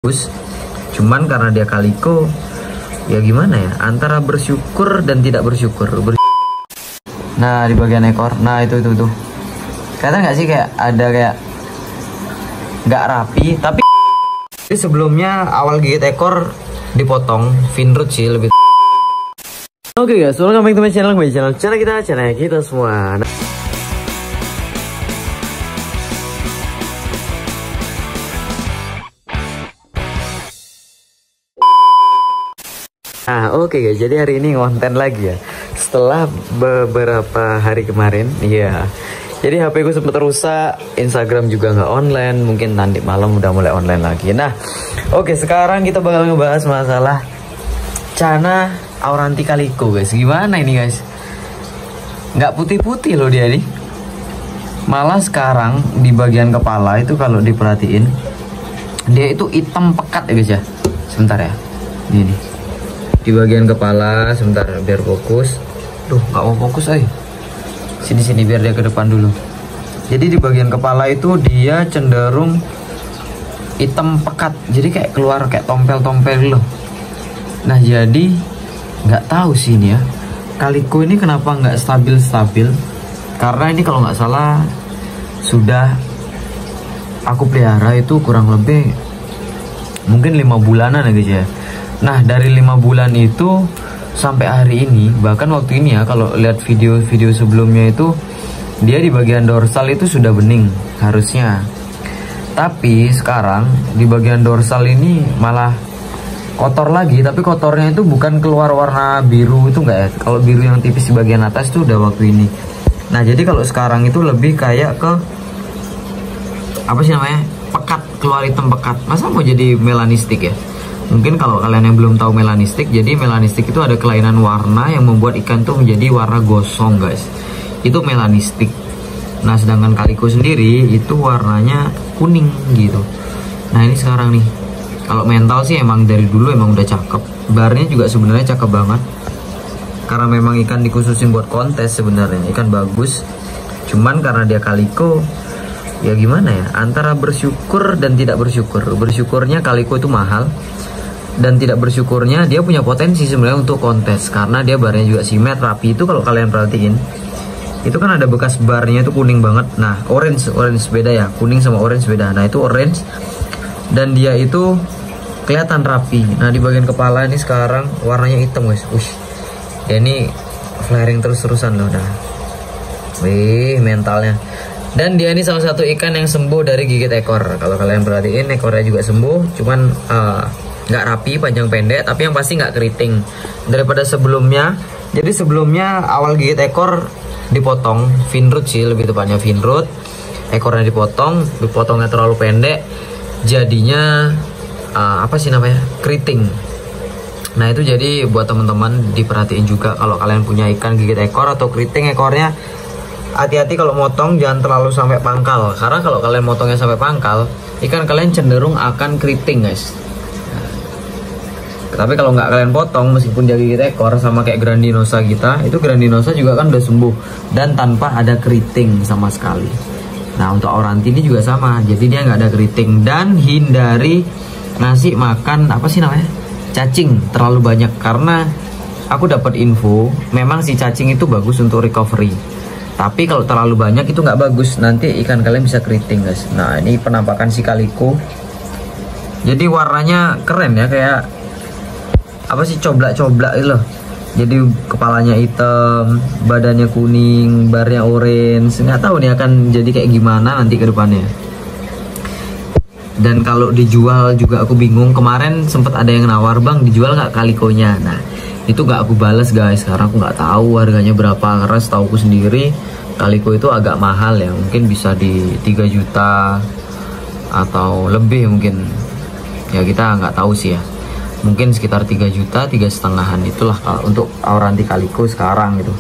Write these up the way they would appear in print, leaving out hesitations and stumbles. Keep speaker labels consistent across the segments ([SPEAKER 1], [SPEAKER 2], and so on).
[SPEAKER 1] bagus, cuman karena dia kaliko, ya gimana ya, antara bersyukur dan tidak bersyukur. Nah di bagian ekor, nah itu tuh kelihatan nggak sih kayak ada kayak nggak rapi, tapi sebelumnya awal gigit ekor dipotong finroot sih lebih. Oke guys, welcome back to my channel, channel kita semua. Nah oke guys, jadi hari ini konten lagi ya. Setelah beberapa hari kemarin, iya. Jadi HP gue sempet rusak, Instagram juga nggak online, mungkin nanti malam udah mulai online lagi. Nah, oke sekarang kita bakal ngebahas masalah Channa Auranti Kaliko guys. Gimana ini guys? Nggak putih-putih loh dia nih. Malah sekarang di bagian kepala itu kalau diperhatiin, dia itu hitam pekat ya guys ya. Sebentar ya, ini di bagian kepala, sebentar biar fokus. Duh, nggak mau fokus sini biar dia ke depan dulu. Jadi di bagian kepala itu dia cenderung hitam pekat, jadi kayak keluar kayak tompel-tompel loh. Nah jadi nggak tahu sih ini ya, kaliko ini kenapa nggak stabil-stabil, karena ini kalau nggak salah sudah aku pelihara itu kurang lebih mungkin 5 bulanan ya guys ya. Nah dari 5 bulan itu sampai hari ini, bahkan waktu ini ya, kalau lihat video-video sebelumnya itu dia di bagian dorsal itu sudah bening harusnya. Tapi sekarang di bagian dorsal ini malah kotor lagi, tapi kotornya itu bukan keluar warna biru itu enggak ya. Kalau biru yang tipis di bagian atas itu udah waktu ini. Nah jadi kalau sekarang itu lebih kayak ke apa sih namanya, pekat, keluar hitam pekat. Masa mau jadi melanistik ya? Mungkin kalau kalian yang belum tahu melanistik, jadi melanistik itu ada kelainan warna yang membuat ikan tuh menjadi warna gosong guys. Itu melanistik. Nah sedangkan kaliko sendiri itu warnanya kuning gitu. Nah ini sekarang nih, kalau mental sih emang dari dulu emang udah cakep. Barnya juga sebenarnya cakep banget, karena memang ikan dikhususin buat kontes sebenarnya, ikan bagus. Cuman karena dia kaliko, ya gimana ya, antara bersyukur dan tidak bersyukur. Bersyukurnya kaliko itu mahal, dan tidak bersyukurnya dia punya potensi sebenarnya untuk kontes, karena dia barnya juga simet, rapi. Itu kalau kalian perhatiin itu kan ada bekas barnya itu kuning banget. Nah orange beda ya, kuning sama orange beda. Nah itu orange dan dia itu kelihatan rapi. Nah di bagian kepala ini sekarang warnanya hitam guys. Ya ini flaring terus-terusan loh. Nah wih mentalnya. Dan dia ini salah satu ikan yang sembuh dari gigit ekor. Kalau kalian perhatiin ekornya juga sembuh, cuman nggak rapi, panjang pendek, tapi yang pasti nggak keriting daripada sebelumnya. Jadi sebelumnya awal gigit ekor dipotong finroot sih, lebih tepatnya finroot, ekornya dipotongnya terlalu pendek, jadinya apa sih namanya, keriting. Nah itu jadi buat teman-teman diperhatiin juga kalau kalian punya ikan gigit ekor atau keriting ekornya, hati-hati kalau motong jangan terlalu sampai pangkal, karena kalau kalian motongnya sampai pangkal, ikan kalian cenderung akan keriting guys. Tapi kalau nggak kalian potong, meskipun dia gigit ekor sama kayak grandinosa kita, itu grandinosa juga kan udah sembuh dan tanpa ada keriting sama sekali. Nah untuk Auranti ini juga sama, jadi dia nggak ada keriting. Dan hindari ngasih makan apa sih namanya, cacing terlalu banyak, karena aku dapat info memang si cacing itu bagus untuk recovery, tapi kalau terlalu banyak itu nggak bagus, nanti ikan kalian bisa keriting guys. Nah ini penampakan si kaliko, jadi warnanya keren ya, kayak apa sih, coblak-coblak gitu loh. Jadi kepalanya hitam, badannya kuning, barnya orange. Nggak tahu nih akan jadi kayak gimana nanti ke depannya. Dan kalau dijual juga aku bingung. Kemarin sempat ada yang nawar, bang dijual nggak kalikonya. Nah itu nggak aku balas guys, karena aku nggak tahu harganya berapa. Karena setauku sendiri kaliko itu agak mahal ya, mungkin bisa di 3 juta atau lebih mungkin. Ya kita nggak tahu sih ya, mungkin sekitar 3 juta, 3,5-an itulah kalau untuk Auranti Kaliko sekarang gitu.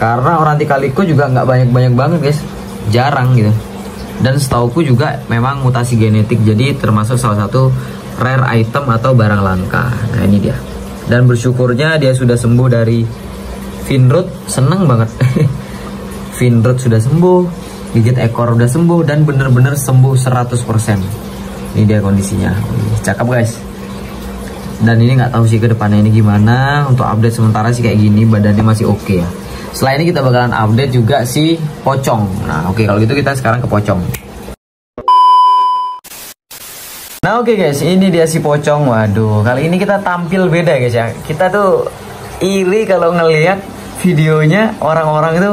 [SPEAKER 1] Karena Auranti Kaliko juga nggak banyak-banyak banget guys, jarang gitu. Dan setauku juga memang mutasi genetik, jadi termasuk salah satu rare item atau barang langka. Nah ini dia. Dan bersyukurnya dia sudah sembuh dari finroot, seneng banget. Finroot sudah sembuh, gigit ekor udah sembuh, dan bener-bener sembuh 100%. Ini dia kondisinya. Wih, cakep guys. Dan ini nggak tahu sih ke depannya ini gimana. Untuk update sementara sih kayak gini, badannya masih oke ya. Setelah ini kita bakalan update juga si pocong. Nah oke, kalau gitu kita sekarang ke pocong. Nah oke guys, ini dia si pocong. Waduh, kali ini kita tampil beda guys ya. Kita tuh iri kalau ngelihat videonya orang-orang itu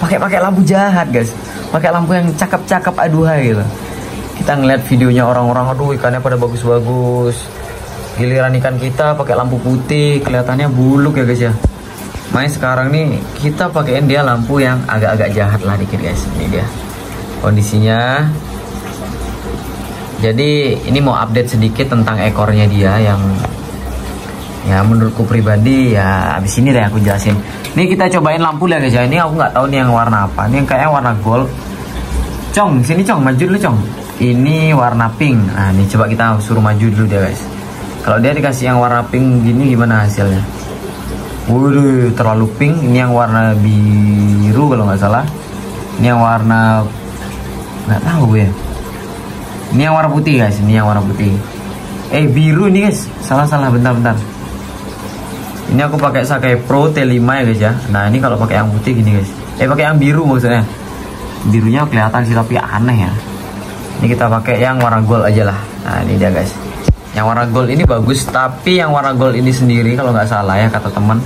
[SPEAKER 1] pakai lampu jahat guys. Pakai lampu yang cakep-cakep aduhai gitu. Kita ngeliat videonya orang-orang, aduh ikannya pada bagus-bagus. Giliran ikan kita pakai lampu putih, kelihatannya buluk ya guys ya. Makanya sekarang nih kita pakaiin dia lampu yang agak-agak jahat lah dikit guys. Ini dia kondisinya. Jadi ini mau update sedikit tentang ekornya dia yang ya menurutku pribadi ya abis ini deh aku jelasin. Ini kita cobain lampu lah guys ya. Ini aku nggak tahu nih yang warna apa. Ini yang kayaknya warna gold. Cong, sini Cong, maju dulu Cong. Ini warna pink. Nah ini coba kita suruh maju dulu deh guys. Kalau dia dikasih yang warna pink gini gimana hasilnya? Waduh, terlalu pink. Ini yang warna biru kalau nggak salah. Ini yang warna nggak tahu ya. Ini yang warna putih guys. Ini yang warna putih. Biru nih guys. Salah bentar. Ini aku pakai Sakai Pro T5 ya guys ya. Nah ini kalau pakai yang putih gini guys. Pakai yang biru maksudnya. Birunya kelihatan sih tapi aneh ya. Ini kita pakai yang warna gold aja lah. Nah ini dia guys. Yang warna gold ini bagus, tapi yang warna gold ini sendiri kalau nggak salah ya kata teman,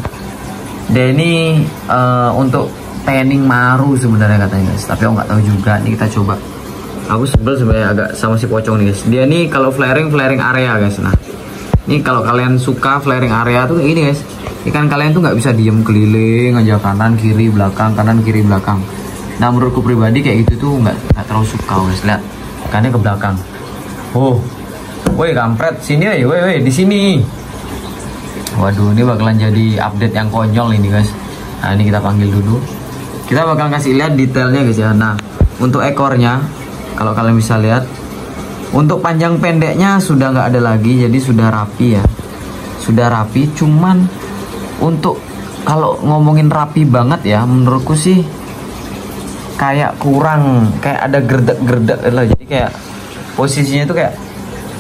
[SPEAKER 1] dia ini untuk tanning maru sebenarnya katanya guys. Tapi aku nggak tahu juga. Ini kita coba. Aku sebel sebenarnya agak sama si pocong nih guys. Dia ini kalau flaring area guys. Nah, ini kalau kalian suka flaring area tuh kayak gini guys. Ikan kalian tuh nggak bisa diem keliling aja kanan kiri belakang kanan kiri belakang. Nah menurutku pribadi kayak gitu tuh nggak terlalu suka guys. Lihat ikannya ke belakang. Oh. Woi kampret, sini woi di sini. Waduh, ini bakalan jadi update yang konyol ini guys. Nah, ini kita panggil dulu. Kita bakal kasih lihat detailnya guys ya. Nah, untuk ekornya kalau kalian bisa lihat, untuk panjang pendeknya sudah nggak ada lagi, jadi sudah rapi ya. Sudah rapi, cuman untuk kalau ngomongin rapi banget ya, menurutku sih kayak kurang, kayak ada gerdek lah. Jadi kayak posisinya itu kayak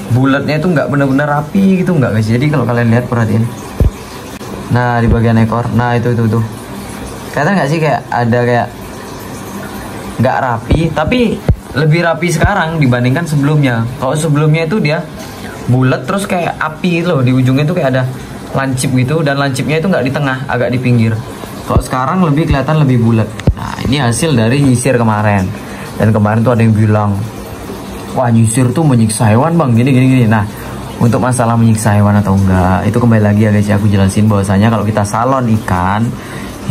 [SPEAKER 1] bulatnya itu nggak benar-benar rapi gitu nggak guys. Jadi kalau kalian lihat perhatiin, nah di bagian ekor, nah itu kelihatan nggak sih kayak ada kayak nggak rapi, tapi lebih rapi sekarang dibandingkan sebelumnya. Kalau sebelumnya itu dia bulat terus kayak api loh, di ujungnya itu kayak ada lancip gitu, dan lancipnya itu nggak di tengah, agak di pinggir. Kalau sekarang lebih kelihatan lebih bulat. Nah ini hasil dari nyisir kemarin, dan kemarin tuh ada yang bilang, wah nyisir tuh menyiksa hewan bang, gini. Nah untuk masalah menyiksa hewan atau enggak, itu kembali lagi ya guys ya, aku jelasin bahwasanya kalau kita salon ikan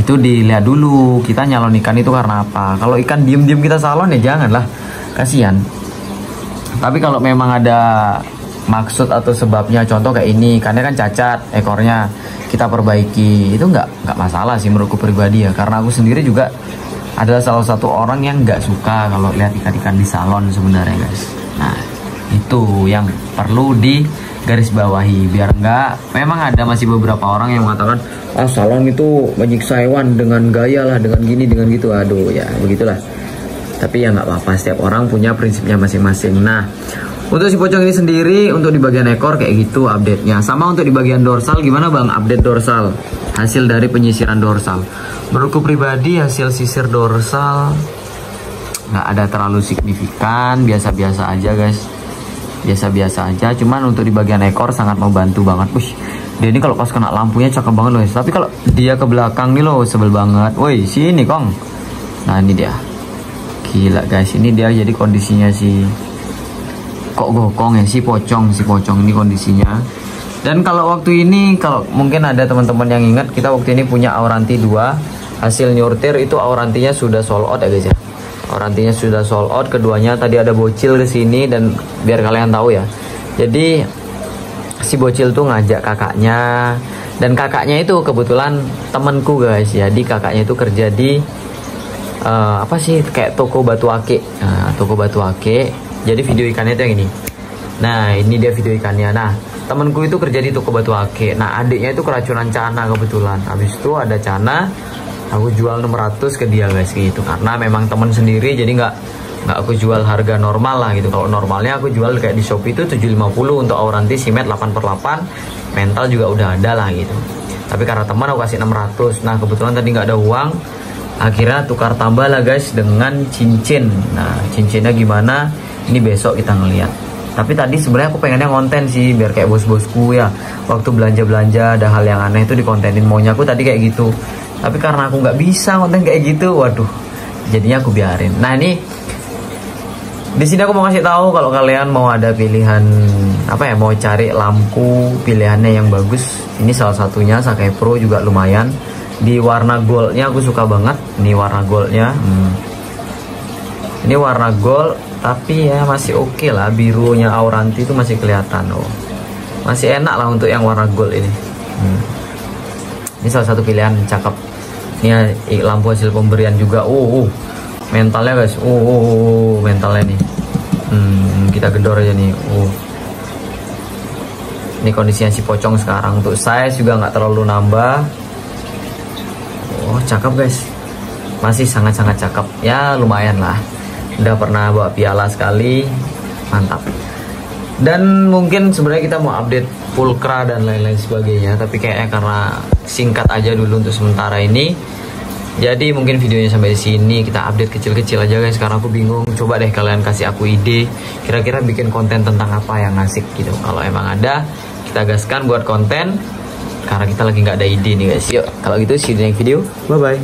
[SPEAKER 1] itu dilihat dulu kita nyalon ikan itu karena apa. Kalau ikan diem kita salon ya janganlah, kasihan. Tapi kalau memang ada maksud atau sebabnya, contoh kayak ini ikannya kan cacat ekornya, kita perbaiki, itu nggak masalah sih menurutku pribadi ya. Karena aku sendiri juga adalah salah satu orang yang nggak suka kalau lihat ikan-ikan di salon sebenarnya guys. Nah itu yang perlu digarisbawahi, biar nggak, memang ada masih beberapa orang yang mengatakan salon itu menyiksa hewan dengan gaya lah, dengan gini dengan gitu. Aduh ya begitulah. Tapi ya nggak apa-apa, setiap orang punya prinsipnya masing-masing. Nah untuk si pocong ini sendiri, untuk di bagian ekor kayak gitu update-nya. Sama untuk di bagian dorsal, gimana bang update dorsal? Hasil dari penyisiran dorsal, menurutku pribadi hasil sisir dorsal nggak ada terlalu signifikan, biasa-biasa aja guys, biasa-biasa aja. Cuman untuk di bagian ekor sangat membantu banget. Dia ini kalau pas kena lampunya cakep banget loh guys. Tapi kalau dia ke belakang nih loh sebel banget. Woi sini kong. Nah ini dia, gila guys, ini dia jadi kondisinya si kok gokong ya, si pocong ini kondisinya. Dan kalau waktu ini, kalau mungkin ada teman-teman yang ingat, kita waktu ini punya Auranti 2 hasil nyortir, itu Aurantinya sudah sold out ya guys ya. Aurantinya sudah sold out keduanya. Tadi ada bocil di sini, dan biar kalian tahu ya, jadi si bocil tuh ngajak kakaknya, dan kakaknya itu kebetulan temanku guys. Jadi kakaknya itu kerja di apa sih, kayak toko batu ake. Nah, toko batu ake. Jadi video ikannya itu yang ini. Nah ini dia video ikannya. Nah temanku itu kerja di toko batu ake. Nah adiknya itu keracunan cana kebetulan. Habis itu ada cana, aku jual 600 ke dia guys gitu. Karena memang teman sendiri, jadi nggak nggak aku jual harga normal lah gitu. Kalau normalnya aku jual kayak di Shopee itu 750 untuk Auranti Simet 8/8, mental juga udah ada lah gitu. Tapi karena teman aku kasih 600. Nah kebetulan tadi nggak ada uang, akhirnya tukar tambah lah guys dengan cincin. Nah cincinnya gimana, ini besok kita ngeliat. Tapi tadi sebenarnya aku pengennya konten sih biar kayak bos-bosku ya, waktu belanja-belanja ada hal yang aneh itu dikontenin, maunya aku tadi kayak gitu. Tapi karena aku nggak bisa konten kayak gitu, waduh, jadinya aku biarin. Nah ini di sini aku mau kasih tahu kalau kalian mau ada pilihan apa ya, mau cari lampu pilihannya yang bagus, ini salah satunya Sakai Pro juga lumayan. Di warna goldnya aku suka banget. Ini warna goldnya. Ini warna gold, tapi ya masih oke lah. Birunya Auranti itu masih kelihatan. Oh, masih enak lah untuk yang warna gold ini. Ini salah satu pilihan cakep. Ini lampu hasil pemberian juga. Mentalnya guys. Mentalnya nih. Kita gedor aja nih. Ini kondisinya si pocong sekarang. Untuk size juga nggak terlalu nambah. Cakep guys, masih sangat-sangat cakep ya, lumayan lah. Udah pernah bawa piala sekali, mantap. Dan mungkin sebenarnya kita mau update pulkra dan lain-lain sebagainya, tapi kayaknya karena singkat aja dulu untuk sementara ini. Jadi mungkin videonya sampai di sini, kita update kecil-kecil aja guys. Karena aku bingung, coba deh kalian kasih aku ide, kira-kira bikin konten tentang apa yang asik gitu. Kalau emang ada, kita gaskan buat konten. Karena kita lagi nggak ada ide nih guys. Yuk, kalau gitu see you di next video. Bye bye.